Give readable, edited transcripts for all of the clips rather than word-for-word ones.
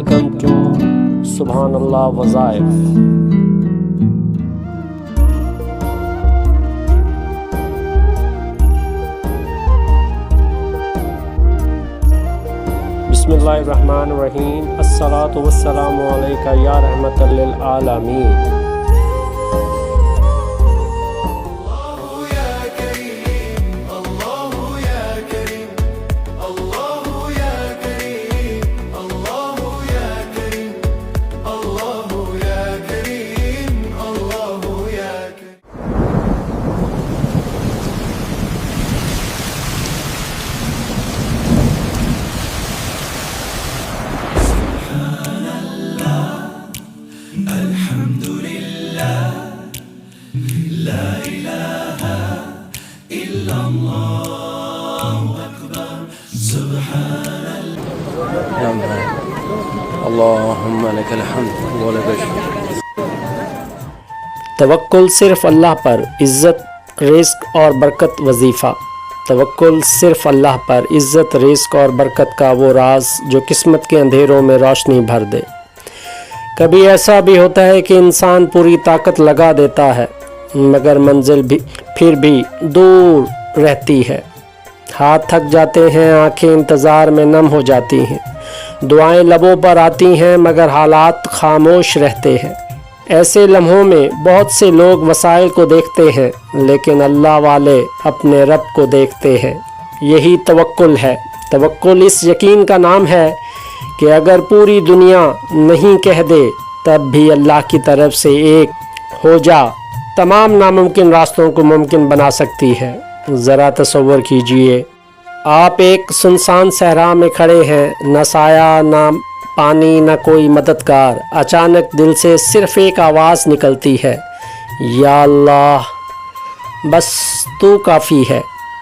Welcome to Subhanallah Wazaif. Bismillahirrahmanirrahim. As-salatu was-salamu alayka ya rahmatan lil alamin. اللہم لک الحمد ولک الشکر۔ توکل صرف اللہ پر، عزت رزق اور برکت وظیفہ۔ توکل صرف اللہ پر، عزت رزق اور برکت کا وہ راز جو قسمت کے اندھیروں میں روشنی بھر دے۔ کبھی ایسا بھی ہوتا ہے کہ انسان پوری طاقت لگا دیتا ہے مگر منزل بھی پھر بھی دور رہتی ہے۔ ہاتھ تھک جاتے ہیں، آنکھیں انتظار میں نم ہو جاتی ہیں، دعائیں لبوں پر آتی ہیں مگر حالات خاموش رہتے ہیں۔ ایسے لمحوں میں بہت سے لوگ وسائل کو دیکھتے ہیں لیکن اللہ والے اپنے رب کو دیکھتے ہیں۔ یہی توکل ہے۔ توکل اس یقین کا نام ہے کہ اگر پوری دنیا نہیں کہہ دے تب بھی اللہ کی طرف سے ایک ہو جا تمام ناممکن راستوں کو ممکن بنا سکتی ہے۔ ذرا تصور کیجئے، آپ ایک سنسان صحرا میں کھڑے ہیں، نہ سایہ نہ پانی نہ کوئی مددگار۔ اچانک دل سے صرف ایک آواز نکلتی ہے، یا اللہ بس تو کافی ہے۔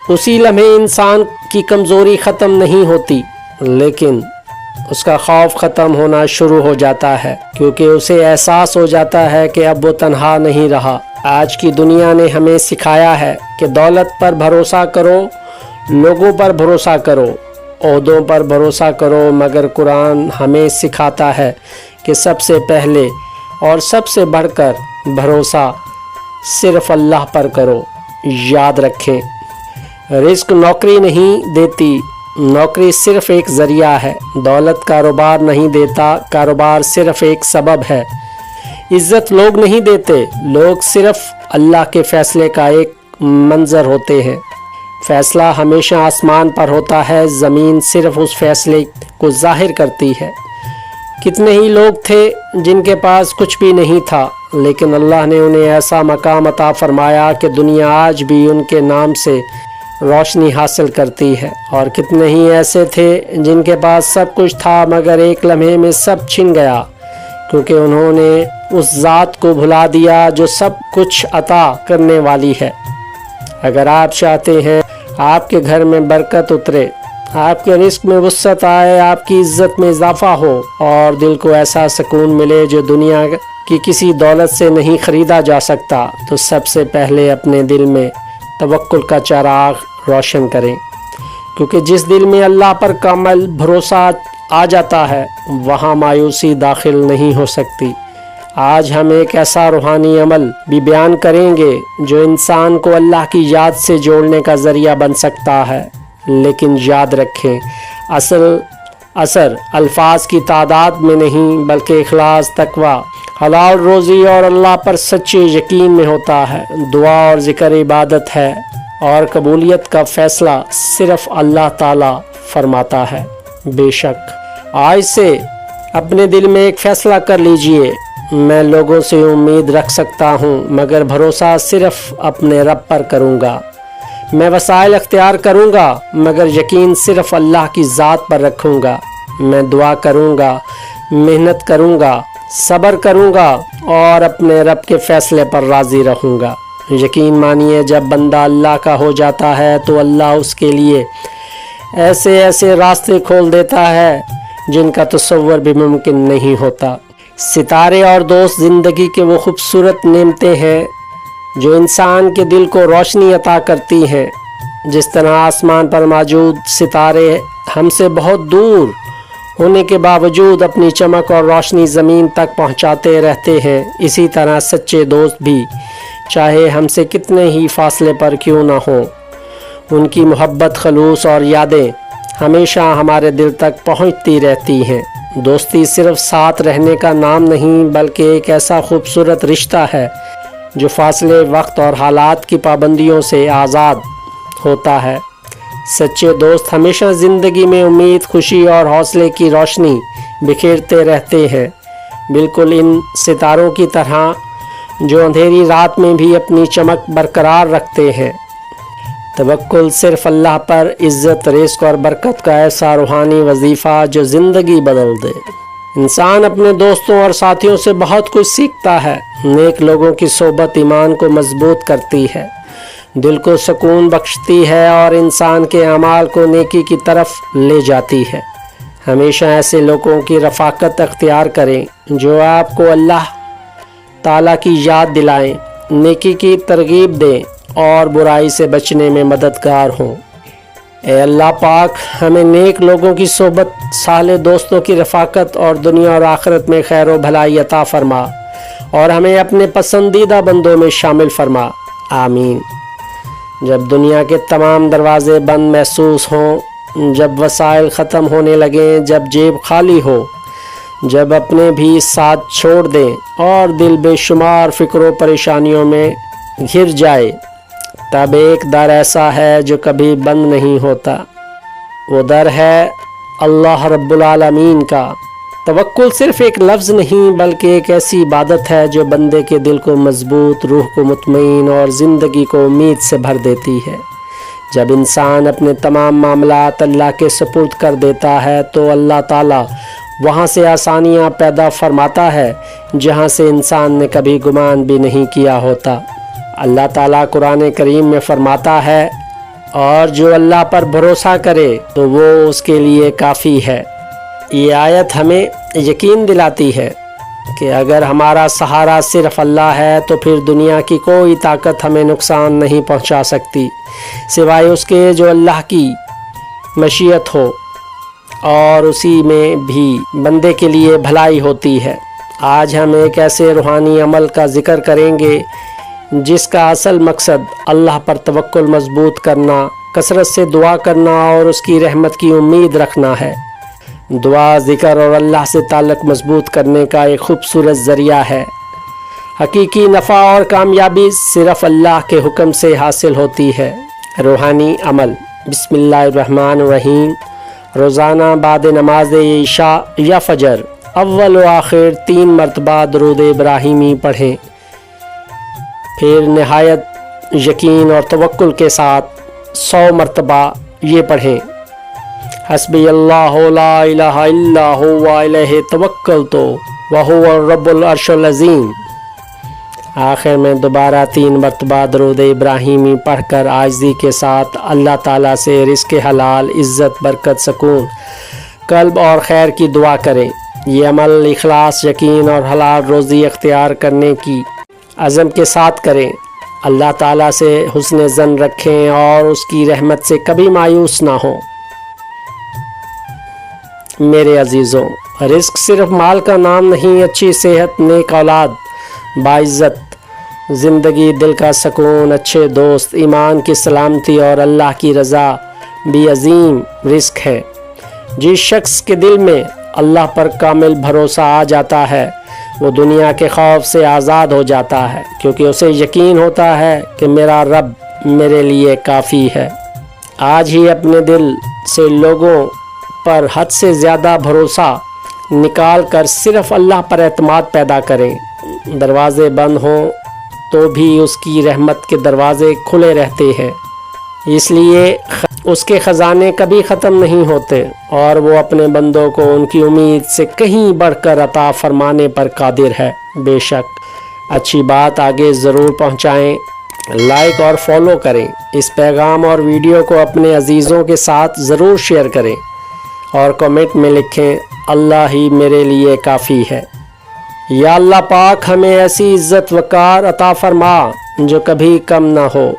اسی لمحے انسان کی کمزوری ختم نہیں ہوتی لیکن اس کا خوف ختم ہونا شروع ہو جاتا ہے، کیونکہ اسے احساس ہو جاتا ہے کہ اب وہ تنہا نہیں رہا۔ آج کی دنیا نے ہمیں سکھایا ہے کہ دولت پر بھروسہ کرو، لوگوں پر بھروسہ کرو، عہدوں پر بھروسہ کرو، مگر قرآن ہمیں سکھاتا ہے کہ سب سے پہلے اور سب سے بڑھ کر بھروسہ صرف اللہ پر کرو۔ یاد رکھیں، رزق نوکری نہیں دیتی، نوکری صرف ایک ذریعہ ہے۔ دولت کاروبار نہیں دیتا، کاروبار صرف ایک سبب ہے۔ عزت لوگ نہیں دیتے، لوگ صرف اللہ کے فیصلے کا ایک منظر ہوتے ہیں۔ فیصلہ ہمیشہ آسمان پر ہوتا ہے، زمین صرف اس فیصلے کو ظاہر کرتی ہے۔ کتنے ہی لوگ تھے جن کے پاس کچھ بھی نہیں تھا لیکن اللہ نے انہیں ایسا مقام عطا فرمایا کہ دنیا آج بھی ان کے نام سے روشنی حاصل کرتی ہے، اور کتنے ہی ایسے تھے جن کے پاس سب کچھ تھا مگر ایک لمحے میں سب چھن گیا، کیونکہ انہوں نے اس ذات کو بھلا دیا جو سب کچھ عطا کرنے والی ہے۔ اگر آپ چاہتے ہیں آپ کے گھر میں برکت اترے، آپ کے رزق میں وسعت آئے، آپ کی عزت میں اضافہ ہو اور دل کو ایسا سکون ملے جو دنیا کی کسی دولت سے نہیں خریدا جا سکتا، تو سب سے پہلے اپنے دل میں توکل کا چراغ روشن کریں، کیونکہ جس دل میں اللہ پر کامل بھروسہ آ جاتا ہے وہاں مایوسی داخل نہیں ہو سکتی۔ آج ہم ایک ایسا روحانی عمل بھی بیان کریں گے جو انسان کو اللہ کی یاد سے جوڑنے کا ذریعہ بن سکتا ہے، لیکن یاد رکھیں اثر الفاظ کی تعداد میں نہیں بلکہ اخلاص، تقوی، حلال روزی اور اللہ پر سچے یقین میں ہوتا ہے۔ دعا اور ذکر عبادت ہے اور قبولیت کا فیصلہ صرف اللہ تعالی فرماتا ہے۔ بے شک آج سے اپنے دل میں ایک فیصلہ کر لیجئے، میں لوگوں سے امید رکھ سکتا ہوں مگر بھروسہ صرف اپنے رب پر کروں گا۔ میں وسائل اختیار کروں گا مگر یقین صرف اللہ کی ذات پر رکھوں گا۔ میں دعا کروں گا، محنت کروں گا، صبر کروں گا اور اپنے رب کے فیصلے پر راضی رہوں گا۔ یقین مانیے، جب بندہ اللہ کا ہو جاتا ہے تو اللہ اس کے لیے ایسے راستے کھول دیتا ہے جن کا تصور بھی ممکن نہیں ہوتا۔ ستارے اور دوست زندگی کے وہ خوبصورت نعمتیں ہیں جو انسان کے دل کو روشنی عطا کرتی ہیں۔ جس طرح آسمان پر موجود ستارے ہم سے بہت دور होने के बावजूद अपनी चमक और रोशनी ज़मीन तक पहुंचाते रहते हैं। इसी तरह सच्चे दोस्त भी चाहे हमसे कितने ही फासले पर क्यों ना हों, उनकी मोहब्बत, खलूस और यादें हमेशा हमारे दिल तक पहुंचती रहती हैं। दोस्ती सिर्फ साथ रहने का नाम नहीं बल्कि एक ऐसा खूबसूरत रिश्ता है जो फासले, वक्त और हालात की पाबंदियों से आज़ाद होता है। सच्चे दोस्त हमेशा ज़िंदगी में उम्मीद, खुशी और हौसले की रोशनी बिखेरते रहते हैं, बिल्कुल इन सितारों की तरह जो अंधेरी रात में भी अपनी चमक बरकरार रखते हैं। तवक्कुल सिर्फ अल्लाह पर इज़्ज़त, रिज़्क़ और बरकत का ऐसा रूहानी वजीफ़ा जो ज़िंदगी बदल दे। इंसान अपने दोस्तों और साथियों से बहुत कुछ सीखता है। नेक लोगों की सोबत ईमान को मजबूत करती है, दिल को सुकून बख्शती है और इंसान के अमाल को नेकी की तरफ ले जाती है। हमेशा ऐसे लोगों की रफ़ाकत अख्तियार करें जो आपको अल्लाह ताला की याद दिलाएं, नेकी की तरगीब दें और बुराई से बचने में मददगार हों। ए अल्लाह पाक, हमें नेक लोगों की सोबत, साले दोस्तों की रफ़ाकत और दुनिया और आखिरत में खैर व भलाई अता फरमा और हमें अपने पसंदीदा बंदों में शामिल फरमा। आमीन। जब दुनिया के तमाम दरवाज़े बंद महसूस हों, जब वसाइल ख़त्म होने लगें, जब जेब खाली हो, जब अपने भी साथ छोड़ दें और दिल बेशुमार फ़िक्रों परेशानियों में घिर जाए, तब एक दर ऐसा है जो कभी बंद नहीं होता। वो दर है अल्लाह रब्बुल आलमीन का। तवक्कुल सिर्फ़ एक लफ्ज़ नहीं बल्कि एक ऐसी इबादत है जो बंदे के दिल को मजबूत, रूह को मुतमईन और ज़िंदगी को उम्मीद से भर देती है। जब इंसान अपने तमाम मामलात अल्लाह के सुपुर्द कर देता है तो अल्लाह ताला वहाँ से आसानियाँ पैदा फरमाता है जहाँ से इंसान ने कभी गुमान भी नहीं किया होता। अल्लाह ताला कुरान करीम में फरमाता है, और जो अल्लाह पर भरोसा करे तो वो उसके लिए काफ़ी है। ये आयत हमें यकीन दिलाती है कि अगर हमारा सहारा सिर्फ अल्लाह है तो फिर दुनिया की कोई ताकत हमें नुकसान नहीं पहुंचा सकती सिवाय उसके जो अल्लाह की मशीयत हो और उसी में भी बंदे के लिए भलाई होती है। आज हम एक ऐसे रूहानी अमल का ज़िक्र करेंगे जिसका असल मकसद अल्लाह पर तवक्कुल मजबूत करना, कसरत से दुआ करना और उसकी रहमत की उम्मीद रखना है। दुआ, ज़िक्र और अल्लाह से ताल्लुक़ मजबूत करने का एक खूबसूरत ज़रिया है। हकीकी नफ़ा और कामयाबी सिर्फ़ अल्लाह के हुक्म से हासिल होती है। रूहानी अमल। बिस्मिल्लाहिर्रहमानिर्रहीम। रोज़ाना बाद नमाज इशा या फ़जर अव्वल व आखिर 3 मरतबा दरूद इब्राहिमी पढ़ें। फिर नहायत यकीन और तवक्कुल के साथ 100 मरतबा ये पढ़ें, हस्बी अल्लाहु ला इलाहा इल्ला हुवा अलैहि तवक्कलतु व हुवा रब्बुल अर्शिल अज़ीम। आखिर में दोबारा 3 मरतबा दरूद इब्राहिमी पढ़कर आजिज़ी के साथ अल्लाह ताला से रिज़्क़ हलाल, इज़्ज़त, बरकत, सुकून, क़ल्ब और खैर की दुआ करें। ये अमल इखलास, यकीन और हलाल रोज़ी अख्तियार करने की अज़म के साथ करें। अल्लाह ताला से हुस्न ज़न रखें और उसकी रहमत से कभी मायूस ना हो। मेरे अजीज़ों, रिज़्क़ सिर्फ माल का नाम नहीं, अच्छी सेहत, नेक औलाद, बाइज़्ज़त ज़िंदगी, दिल का सुकून, अच्छे दोस्त, ईमान की सलामती और अल्लाह की रज़ा भी अजीम रिज़्क़ है। जिस शख्स के दिल में अल्लाह पर कामिल भरोसा आ जाता है वो दुनिया के खौफ से आज़ाद हो जाता है, क्योंकि उसे यकीन होता है कि मेरा रब मेरे लिए काफ़ी है। आज ही अपने दिल से लोगों पर हद से ज़्यादा भरोसा निकाल कर सिर्फ़ अल्लाह पर एतमाद पैदा करें। दरवाज़े बंद हों तो भी उसकी रहमत के दरवाज़े खुले रहते हैं, इसलिए उसके ख़जाने कभी ख़त्म नहीं होते और वो अपने बंदों को उनकी उम्मीद से कहीं बढ़कर अता फरमाने पर कादिर है। बेशक अच्छी बात आगे ज़रूर पहुँचाएँ, लाइक और फॉलो करें। इस पैगाम और वीडियो को अपने अजीज़ों के साथ ज़रूर शेयर करें और कमेंट में लिखें, अल्लाह ही मेरे लिए काफ़ी है। या अल्लाह पाक, हमें ऐसी इज़्ज़त वक़ार अता फरमा जो कभी कम ना हो।